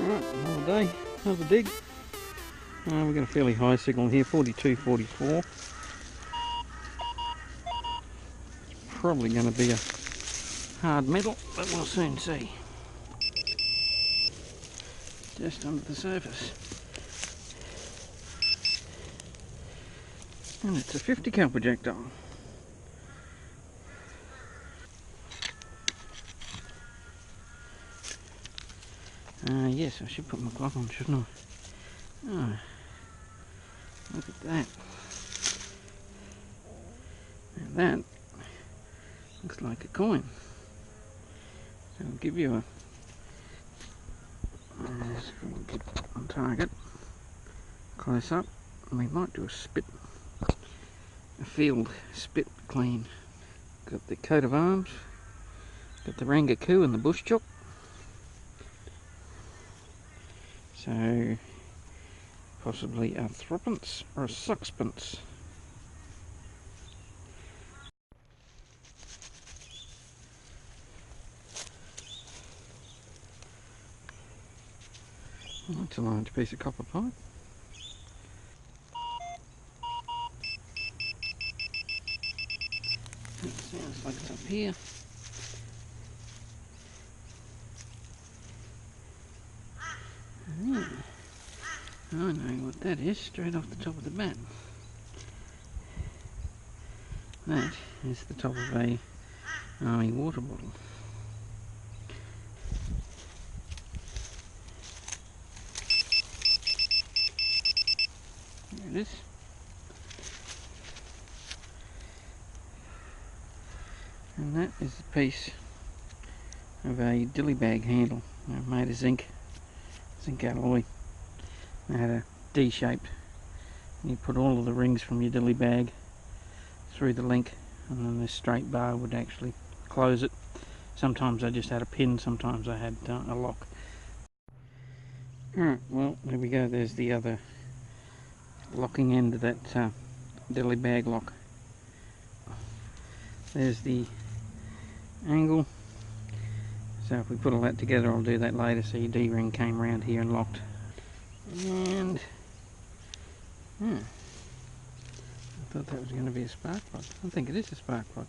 Alright, another day, another dig. We've got a fairly high signal here, 42, 44. It's probably going to be a hard metal, but we'll soon see. Just under the surface. And it's a 50 cal projectile. Yes, I should put my glove on, shouldn't I? Oh, look at that. Now that looks like a coin. So I'll give you a get on target, close up, and we might do a field spit clean. Got the coat of arms, got the rangaku and the bush chook. So possibly a threepence or a sixpence. Oh, that's a large piece of copper pipe. That sounds like it's up here. I know what that is, straight off the top of the bat. That is the top of a army water bottle. There it is. And that is a piece of a dilly bag handle made of zinc alloy. They had a D shape, and you put all of the rings from your dilly bag through the link, and then this straight bar would actually close it. Sometimes I just had a pin, sometimes I had a lock. Alright, well, there we go. There's the other locking end of that dilly bag lock. There's the angle. So if we put all that together, I'll do that later. So your D-ring came around here and locked. And I thought that was going to be a spark plug. I think it is a spark plug.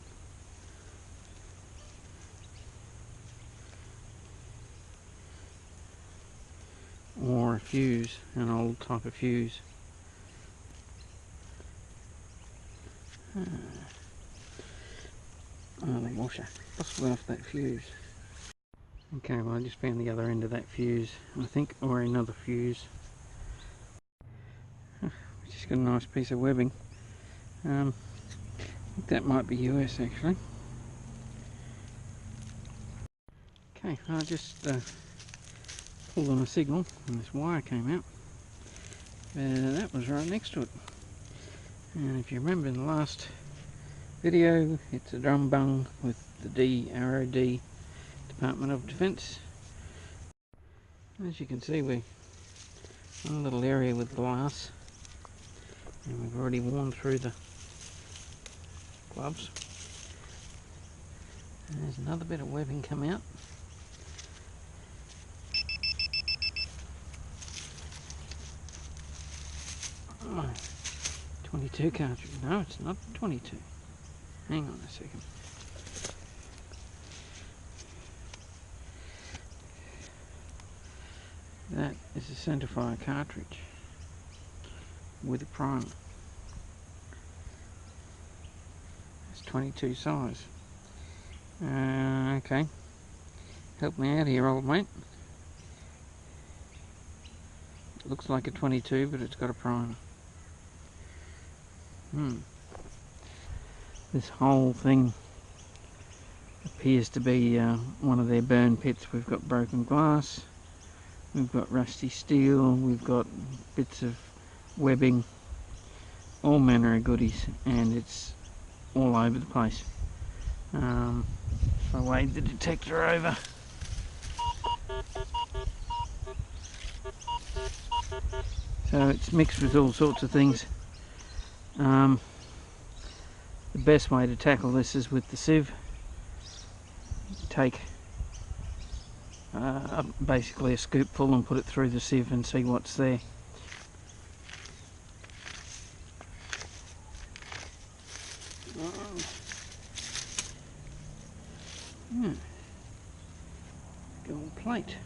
Or a fuse, an old type of fuse. Oh, the washer, possibly off that fuse. Okay, well I just found the other end of that fuse, I think, or another fuse. Just got a nice piece of webbing. I think that might be US actually. Okay, I just pulled on a signal and this wire came out. That was right next to it. And if you remember in the last video, it's a drum bung with the ROD Department of Defence. As you can see, we're in a little area with glass, and we've already worn through the gloves. And there's another bit of webbing come out. Oh, 22 cartridge. No, it's not 22. Hang on a second. That is a centerfire cartridge with a primer. It's 22 size. Okay. Help me out here, old mate. It looks like a 22, but it's got a primer. This whole thing appears to be one of their burn pits. We've got broken glass, we've got rusty steel, we've got bits of webbing, all manner of goodies, and it's all over the place. If I wave the detector over, so it's mixed with all sorts of things. The best way to tackle this is with the sieve. Take basically a scoopful and put it through the sieve and see what's there. Yeah. Gold plate.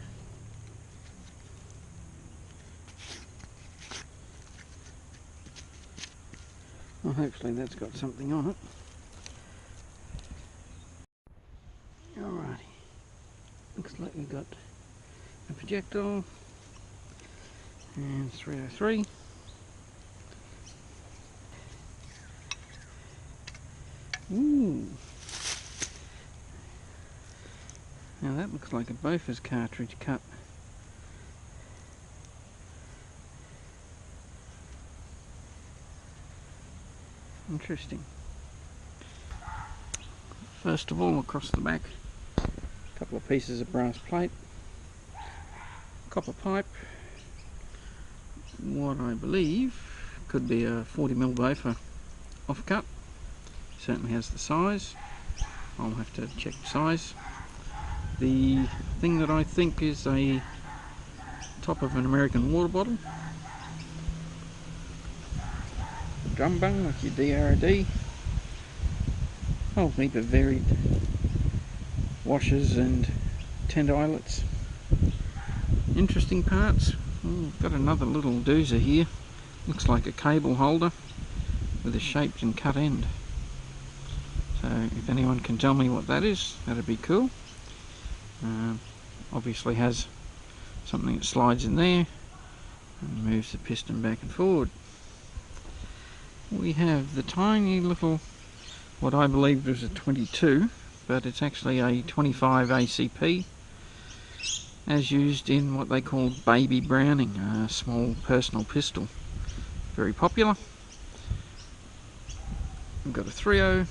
Well, hopefully that's got something on it. Alrighty. Looks like we've got a projectile and 303. Ooh. Now that looks like a Bofors cartridge cut. Interesting. First of all, across the back, a couple of pieces of brass plate, copper pipe, what I believe could be a 40mm Bofors offcut. Certainly has the size. I'll have to check the size. The thing that I think is a top of an American water bottle. The drum bung with your DRD. Whole heap of varied washers and tent eyelets. Interesting parts. We've got another little doozer here. Looks like a cable holder with a shaped and cut end. So if anyone can tell me what that is, that'd be cool. Obviously has something that slides in there and moves the piston back and forward. We have the tiny little, what I believe was a 22, but it's actually a 25 ACP, as used in what they call baby Browning, a small personal pistol. Very popular. We've got a 3.0,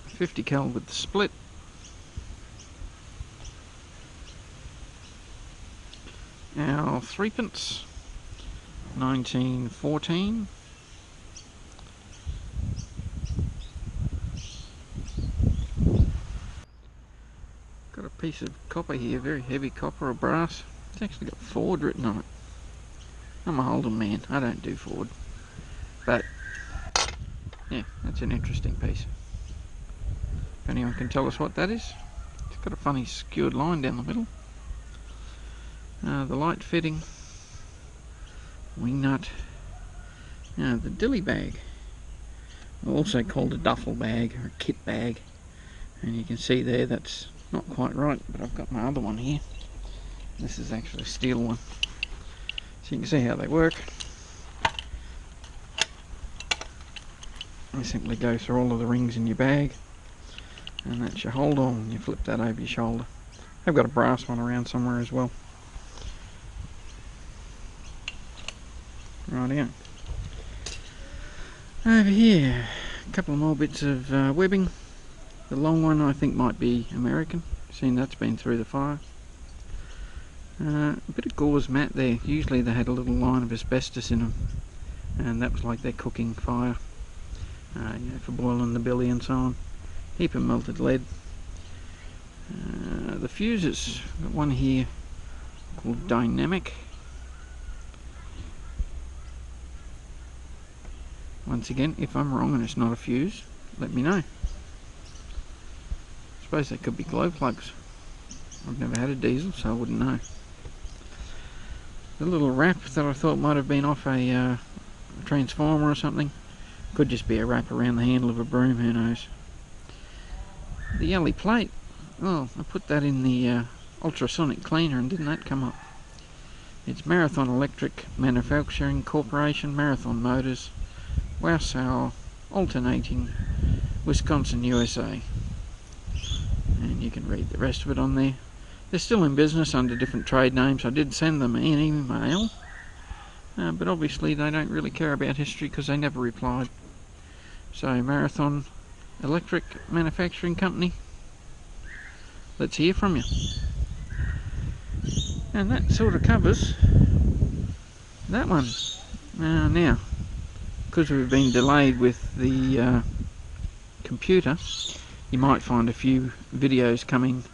50 cal with the split. Our threepence, 1914. Got a piece of copper here, very heavy copper or brass. It's actually got Ford written on it. I'm a Holden man, I don't do Ford. But, yeah, that's an interesting piece. If anyone can tell us what that is. It's got a funny skewered line down the middle. The light fitting, wing nut, the dilly bag, also called a duffel bag or a kit bag, and you can see there that's not quite right, but I've got my other one here. This is actually a steel one, so you can see how they work. You simply go through all of the rings in your bag, and that's your holder, and you flip that over your shoulder. I've got a brass one around somewhere as well. Rightio. Over here, a couple of more bits of webbing. The long one I think might be American, seeing that's been through the fire. A bit of gauze mat there. Usually they had a little line of asbestos in them, and that was like their cooking fire, you know, for boiling the billy and so on. Heap of melted lead. The fuses, got one here called Dynamic. Once again, if I'm wrong and it's not a fuse, let me know. I suppose they could be glow plugs. I've never had a diesel, so I wouldn't know. The little wrap that I thought might have been off a transformer or something, could just be a wrap around the handle of a broom, who knows. The yellow plate, oh, I put that in the ultrasonic cleaner and didn't that come up? It's Marathon Electric Manufacturing Corporation, Marathon Motors, Wausau, Alternating, Wisconsin, USA. And you can read the rest of it on there. They're still in business under different trade names. I did send them an email, but obviously they don't really care about history because they never replied. So Marathon Electric Manufacturing Company, let's hear from you. And that sort of covers that one. Now, because we've been delayed with the computer, you might find a few videos coming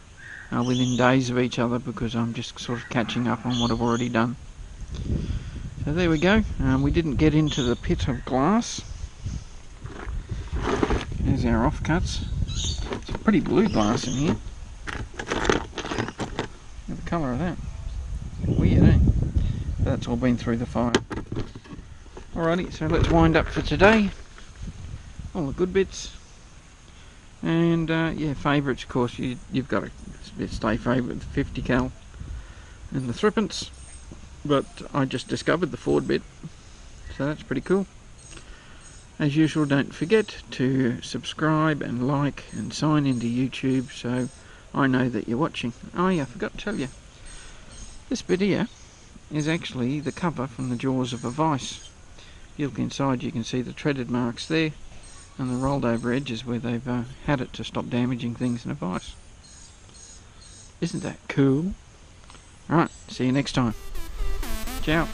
within days of each other, because I'm just sort of catching up on what I've already done. So there we go. We didn't get into the pit of glass. There's our offcuts. It's a pretty blue glass in here. Look at the colour of that. Weird, eh? But that's all been through the fire. Alrighty, so let's wind up for today. All the good bits. And yeah, favourites, of course, you've got to stay favourite with the 50 cal and the threepence. But I just discovered the Ford bit, so that's pretty cool. As usual, don't forget to subscribe and like and sign into YouTube so I know that you're watching. Oh yeah, I forgot to tell you. This bit here is actually the cover from the jaws of a vice. If you look inside, you can see the treaded marks there and the rolled over edges where they've had it to stop damaging things in a vice. Isn't that cool? Alright, see you next time. Ciao.